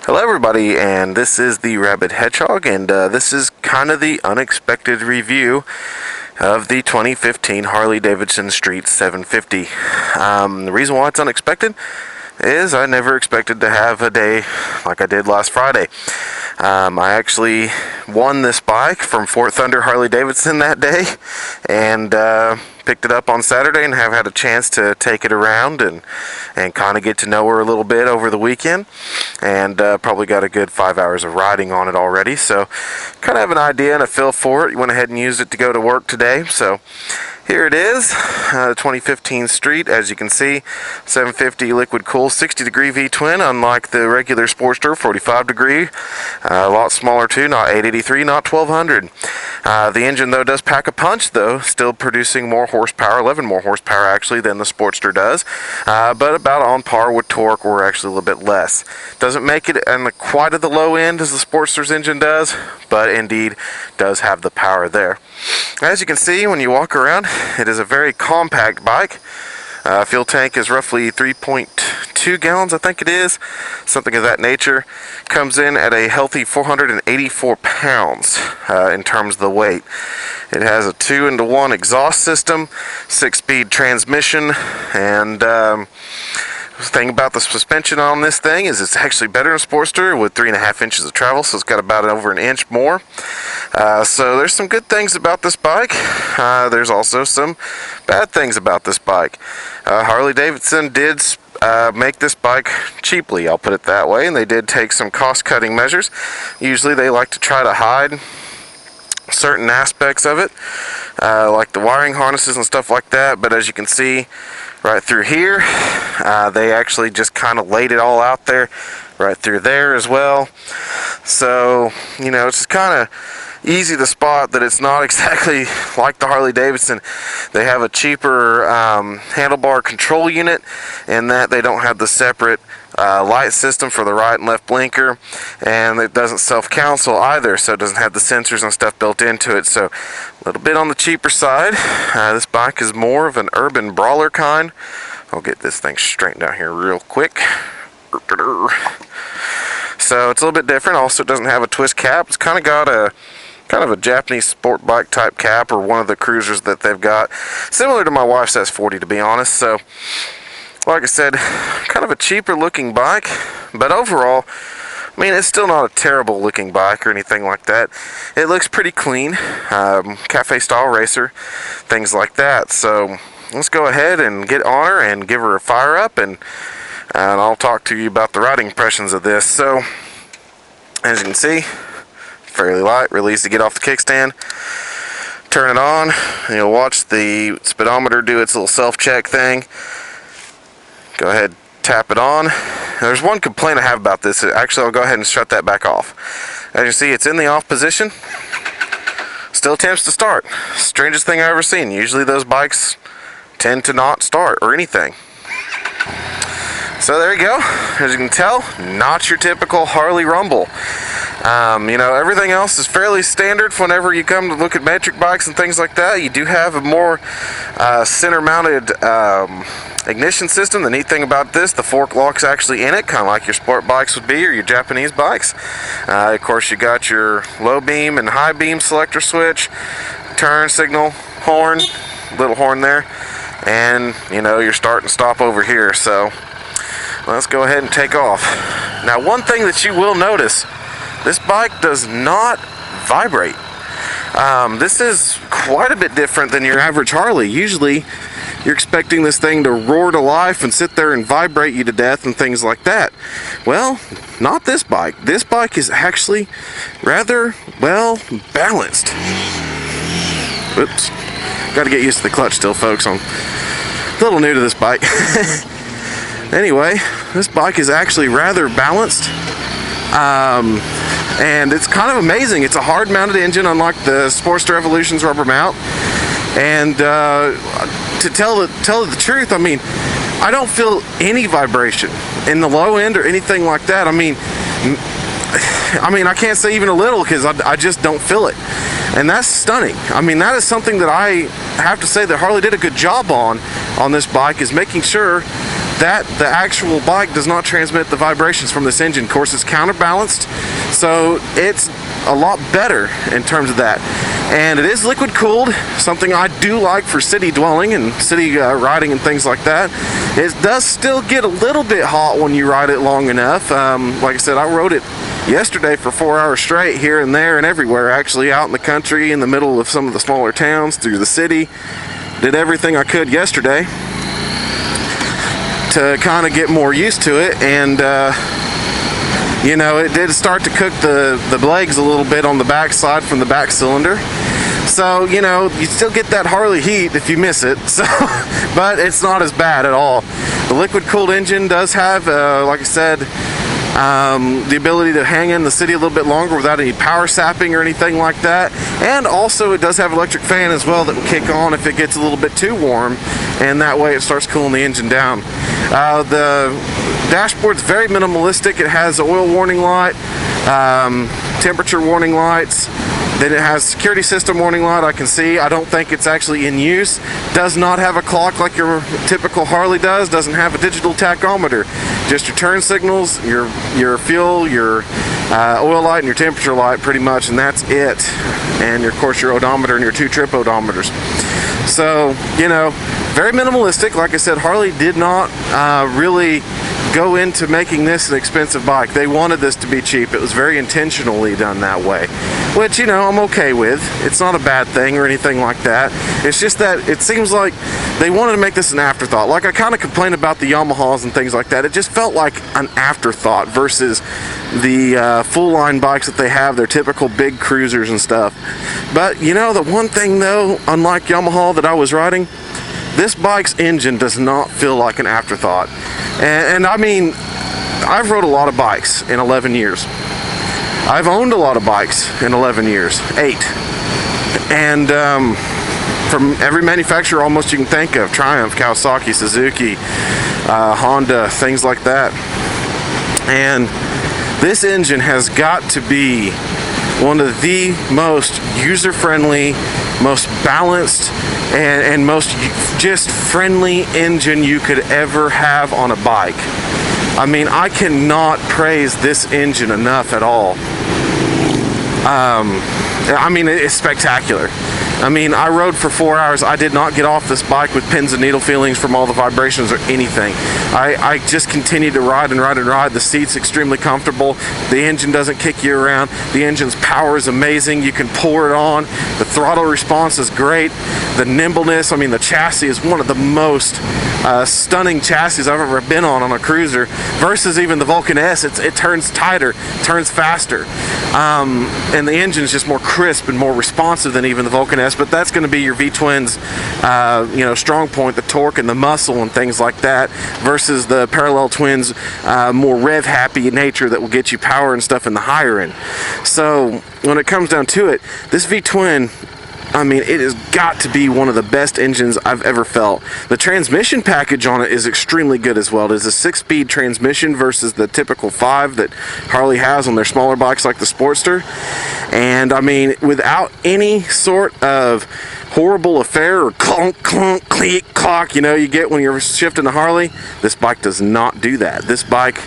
Hello everybody, and this is the Rabid Hedgehog, and this is kind of the unexpected review of the 2015 Harley Davidson Street 750. The reason why it's unexpected is I never expected to have a day like I did last Friday. I actually won this bike from Fort Thunder Harley Davidson that day, and picked it up on Saturday and have had a chance to take it around and kind of get to know her a little bit over the weekend, and probably got a good 5 hours of riding on it already, so kind of have an idea and a feel for it. Went ahead and used it to go to work today, so here it is, the 2015 Street. As you can see, 750 liquid cool, 60 degree V-twin, unlike the regular Sportster, 45 degree, a lot smaller too, not 883, not 1200. The engine though does pack a punch though, still producing more horsepower, 11 more horsepower actually than the Sportster does, but about on par with torque, or actually a little bit less. Doesn't make it on quite at the low end as the Sportster's engine does, but indeed does have the power there. As you can see when you walk around, it is a very compact bike. Fuel tank is roughly 3.2 gallons, I think it is, something of that nature. Comes in at a healthy 484 pounds in terms of the weight. It has a 2-in-1 exhaust system, 6-speed transmission, and the thing about the suspension on this thing is it's actually better than a Sportster with 3.5 inches of travel, so it's got about over an inch more. So there's some good things about this bike. There's also some bad things about this bike. Harley Davidson did make this bike cheaply, I'll put it that way, and they did take some cost-cutting measures. Usually they like to try to hide certain aspects of it, like the wiring harnesses and stuff like that, but as you can see right through here, they actually just kind of laid it all out there, right through there as well. So, you know, it's just kind of easy to spot that it's not exactly like the Harley Davidson. They have a cheaper handlebar control unit in that they don't have the separate light system for the right and left blinker, and it doesn't self-counsel either, so it doesn't have the sensors and stuff built into it, so a little bit on the cheaper side. This bike is more of an urban brawler kind. I'll get this thing straightened out here real quick. So it's a little bit different. Also, it doesn't have a twist cap. It's kind of got a Japanese sport bike type cap, or one of the cruisers that they've got, similar to my wife's S40 to be honest. So like I said, kind of a cheaper looking bike, but overall, I mean, it's still not a terrible looking bike or anything like that. It looks pretty clean, cafe style racer, things like that. So let's go ahead and get on her and give her a fire up, and I'll talk to you about the riding impressions of this. So as you can see, fairly light, really easy to get off the kickstand. Turn it on, and you'll watch the speedometer do its little self-check thing. Go ahead, tap it on. There's one complaint I have about this. Actually, I'll go ahead and shut that back off. As you see, it's in the off position. Still attempts to start. Strangest thing I've ever seen. Usually those bikes tend to not start or anything. So there you go. As you can tell, not your typical Harley rumble. You know, everything else is fairly standard whenever you come to look at metric bikes and things like that. You do have a more center-mounted ignition system. The neat thing about this, the fork lock's actually in it, kind of like your sport bikes would be, or your Japanese bikes. Of course, you got your low beam and high beam selector switch, turn signal, horn, little horn there, and you know, your start and stop over here. So let's go ahead and take off. Now, one thing that you will notice, this bike does not vibrate. This is quite a bit different than your average Harley. Usually you're expecting this thing to roar to life and sit there and vibrate you to death and things like that. Well, not this bike. This bike is actually rather well balanced. Oops. Got to get used to the clutch still, folks. I'm a little new to this bike. Anyway, this bike is actually rather balanced. And it's kind of amazing. It's a hard mounted engine, unlike the Sportster Evolution's rubber mount. And to tell the truth, I mean, I don't feel any vibration in the low end or anything like that. I mean, I can't say even a little, because I just don't feel it. And that's stunning. I mean, that is something that I have to say that Harley did a good job on this bike, is making sure that the actual bike does not transmit the vibrations from this engine. Of course, it's counterbalanced, so it's a lot better in terms of that. And it is liquid cooled, something I do like for city dwelling and city riding and things like that. It does still get a little bit hot when you ride it long enough. Like I said, I rode it yesterday for 4 hours straight, here and there and everywhere, actually, out in the country, in the middle of some of the smaller towns, through the city. Did everything I could yesterday to kind of get more used to it, and you know, it did start to cook the legs a little bit on the back side from the back cylinder. So, you know, you still get that Harley heat if you miss it, so but it's not as bad at all. The liquid cooled engine does have, like I said, the ability to hang in the city a little bit longer without any power sapping or anything like that. And also it does have an electric fan as well that will kick on if it gets a little bit too warm, and that way it starts cooling the engine down. The dashboard's very minimalistic. It has oil warning light, temperature warning lights. Then it has security system warning light. I can see. I don't think it's actually in use. Does not have a clock like your typical Harley does. Doesn't have a digital tachometer. Just your turn signals, your fuel, your oil light, and your temperature light, pretty much, and that's it. And of course your odometer and your 2-trip odometers. So, you know, very minimalistic. Like I said, Harley did not really go into making this an expensive bike. They wanted this to be cheap. It was very intentionally done that way, which, you know, I'm okay with. It's not a bad thing or anything like that. It's just that it seems like they wanted to make this an afterthought. Like I kind of complain about the Yamahas and things like that. It just felt like an afterthought versus the full line bikes that they have, their typical big cruisers and stuff. But, you know, the one thing though, unlike Yamaha that I was riding, this bike's engine does not feel like an afterthought. And I mean, I've rode a lot of bikes in 11 years. I've owned a lot of bikes in 11 years, 8. And from every manufacturer almost you can think of, Triumph, Kawasaki, Suzuki, Honda, things like that. And this engine has got to be one of the most user-friendly, most balanced, and most just friendly engine you could ever have on a bike. I mean, I cannot praise this engine enough at all. I mean, it's spectacular. I mean, I rode for 4 hours. I did not get off this bike with pins and needle feelings from all the vibrations or anything. I just continued to ride and ride and ride. The seat's extremely comfortable. The engine doesn't kick you around. The engine's power is amazing. You can pour it on. The throttle response is great. The nimbleness, I mean, the chassis is one of the most stunning chassis I've ever been on a cruiser, versus even the Vulcan S. It turns tighter, turns faster. And the engine's just more crisp and more responsive than even the Vulcan S, but that's going to be your V-twin's you know, strong point, the torque and the muscle and things like that, versus the parallel twins more rev happy nature that will get you power and stuff in the higher end. So when it comes down to it, this V-twin, I mean, it has got to be one of the best engines I've ever felt. The transmission package on it is extremely good as well. It is a 6-speed transmission versus the typical 5 that Harley has on their smaller bikes like the Sportster. And I mean, without any sort of horrible affair or clunk, clunk, click, clock, you know, you get when you're shifting a Harley, this bike does not do that. This bike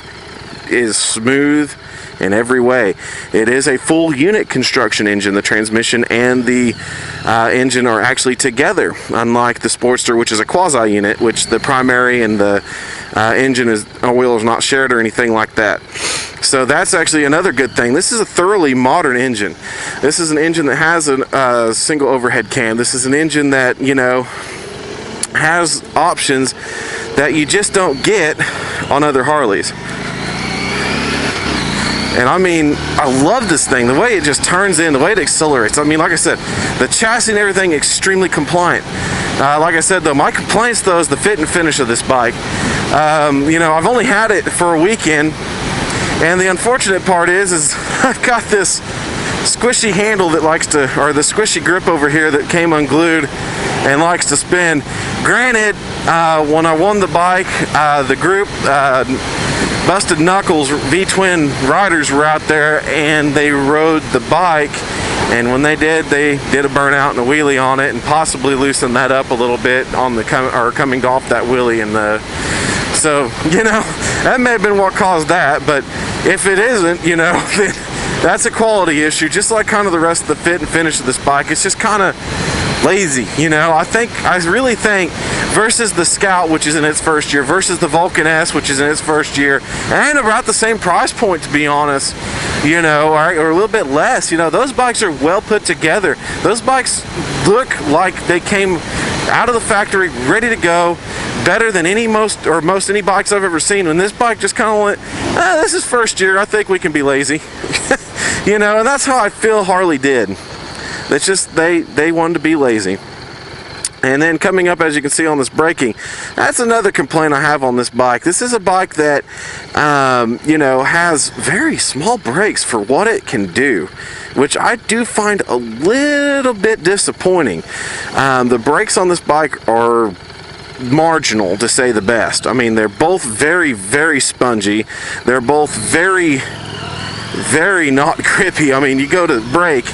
is smooth in every way. It is a full unit construction engine. The transmission and the engine are actually together, unlike the Sportster, which is a quasi unit, which the primary and the engine wheel is not shared or anything like that. So that's actually another good thing. This is a thoroughly modern engine. This is an engine that has a single overhead cam. This is an engine that, you know, has options that you just don't get on other Harleys. And I mean, I love this thing, the way it just turns in, the way it accelerates. I mean, like I said, the chassis and everything extremely compliant. Like I said though, my complaints though is the fit and finish of this bike. You know, I've only had it for a weekend, and the unfortunate part is I've got this squishy handle that likes to, or the squishy grip over here that came unglued and likes to spin. Granted, when I won the bike, the group, Busted Knuckles V-twin riders were out there and they rode the bike, and when they did a burnout and a wheelie on it and possibly loosened that up a little bit on the coming off that wheelie and the So, that may have been what caused that, but if it isn't, then that's a quality issue, just like kind of the rest of the fit and finish of this bike. It's just kind of lazy, I really think versus the Scout, which is in its first year, versus the Vulcan S, which is in its first year, and about the same price point, to be honest, or a little bit less, those bikes are well put together. Those bikes look like they came out of the factory ready to go, better than most any bikes I've ever seen. And this bike just kind of went, this is first year, I think we can be lazy. And that's how I feel Harley did. It's just they wanted to be lazy. And then coming up, as you can see on this braking, that's another complaint I have on this bike. This is a bike that, has very small brakes for what it can do, which I do find a little bit disappointing. The brakes on this bike are marginal, to say the best. I mean, they're both very, very spongy. They're both very, very not grippy. I mean, you go to brake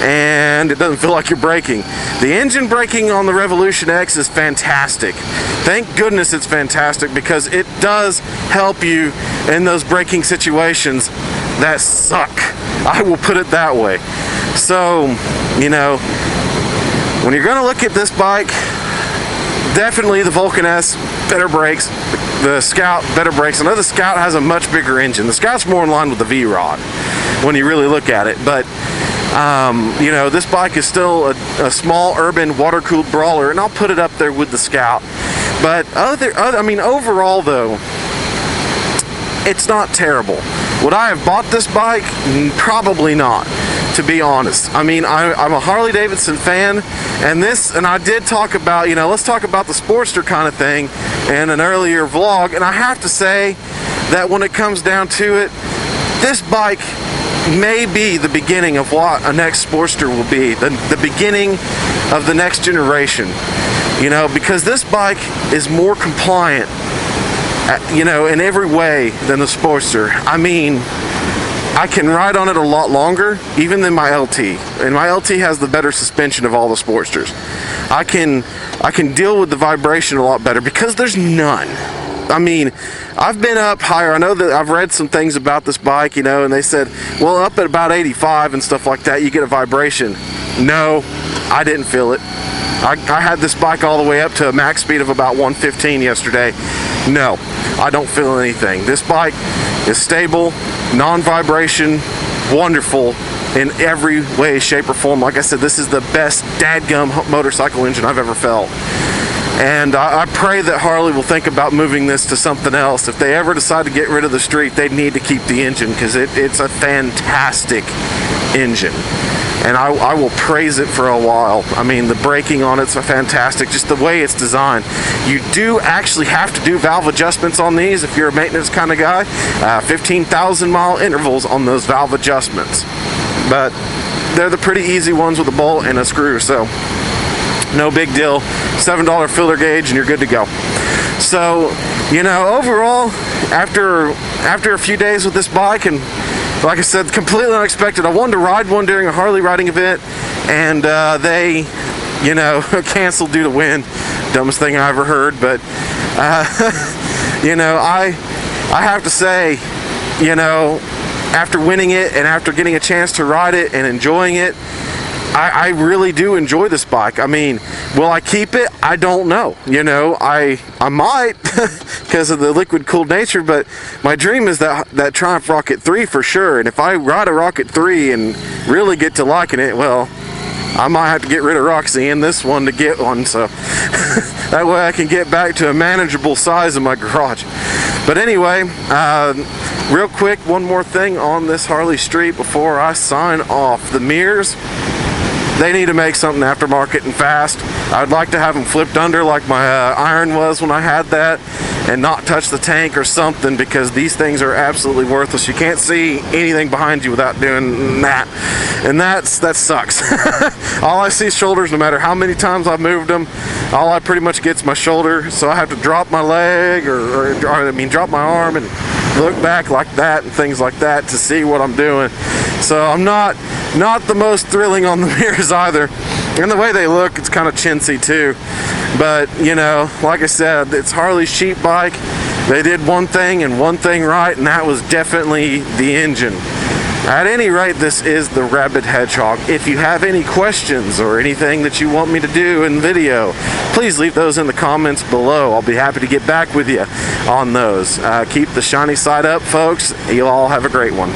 and it doesn't feel like you're braking. The engine braking on the Revolution X is fantastic. Thank goodness it's fantastic, because it does help you in those braking situations that suck. I will put it that way. So, when you're going to look at this bike, definitely the Vulcan S, better brakes. The Scout, better brakes. I know the Scout has a much bigger engine. The Scout's more in line with the V-Rod when you really look at it. But, this bike is still a small, urban, water-cooled brawler, and I'll put it up there with the Scout. But overall, though, it's not terrible. Would I have bought this bike? Probably not, to be honest. I mean, I'm a Harley Davidson fan, and I did talk about, let's talk about the Sportster kind of thing in an earlier vlog, and I have to say that when it comes down to it, this bike may be the beginning of what a next Sportster will be, the beginning of the next generation, because this bike is more compliant, in every way than the Sportster. I mean, I can ride on it a lot longer, even than my LT. And my LT has the better suspension of all the Sportsters. I can deal with the vibration a lot better because there's none. I mean, I've been up higher. I know that I've read some things about this bike, and they said, well, up at about 85 and stuff like that, you get a vibration. No, I didn't feel it. I had this bike all the way up to a max speed of about 115 yesterday. No, I don't feel anything. This bike is stable, non-vibration, wonderful in every way, shape, or form. Like I said, this is the best dadgum motorcycle engine I've ever felt. And I pray that Harley will think about moving this to something else. If they ever decide to get rid of the Street, they need to keep the engine, because it's a fantastic engine. And I will praise it for a while. I mean, the braking on it's fantastic, just the way it's designed. You do actually have to do valve adjustments on these if you're a maintenance kind of guy. 15,000 mile intervals on those valve adjustments. But they're the pretty easy ones with a bolt and a screw, so no big deal. $7 filler gauge and you're good to go. So, overall, after a few days with this bike, and like I said, completely unexpected. I wanted to ride one during a Harley riding event, and they, canceled due to wind. Dumbest thing I ever heard, but, I have to say, after winning it and after getting a chance to ride it and enjoying it, I really do enjoy this bike. I mean, will I keep it? I don't know. I might because of the liquid cooled nature, but my dream is that Triumph Rocket 3 for sure. And if I ride a Rocket 3 and really get to liking it, well, I might have to get rid of Roxy and this one to get one, so that way I can get back to a manageable size in my garage. But anyway, real quick, one more thing on this Harley Street before I sign off. The mirrors, they need to make something aftermarket and fast. I'd like to have them flipped under like my iron was when I had that, and not touch the tank or something, because these things are absolutely worthless. You can't see anything behind you without doing that, and that sucks. All I see is shoulders, no matter how many times I've moved them. All I pretty much get's my shoulder, so I have to drop my leg or drop my arm and look back like that and things like that to see what I'm doing. So I'm not the most thrilling on the mirrors either. And the way they look, it's kind of chintzy too. But, like I said, it's Harley's cheap bike. They did one thing and one thing right, and that was definitely the engine. At any rate, this is the Rabid Hedgehog. If you have any questions or anything that you want me to do in video, please leave those in the comments below. I'll be happy to get back with you on those. Keep the shiny side up, folks. You all have a great one.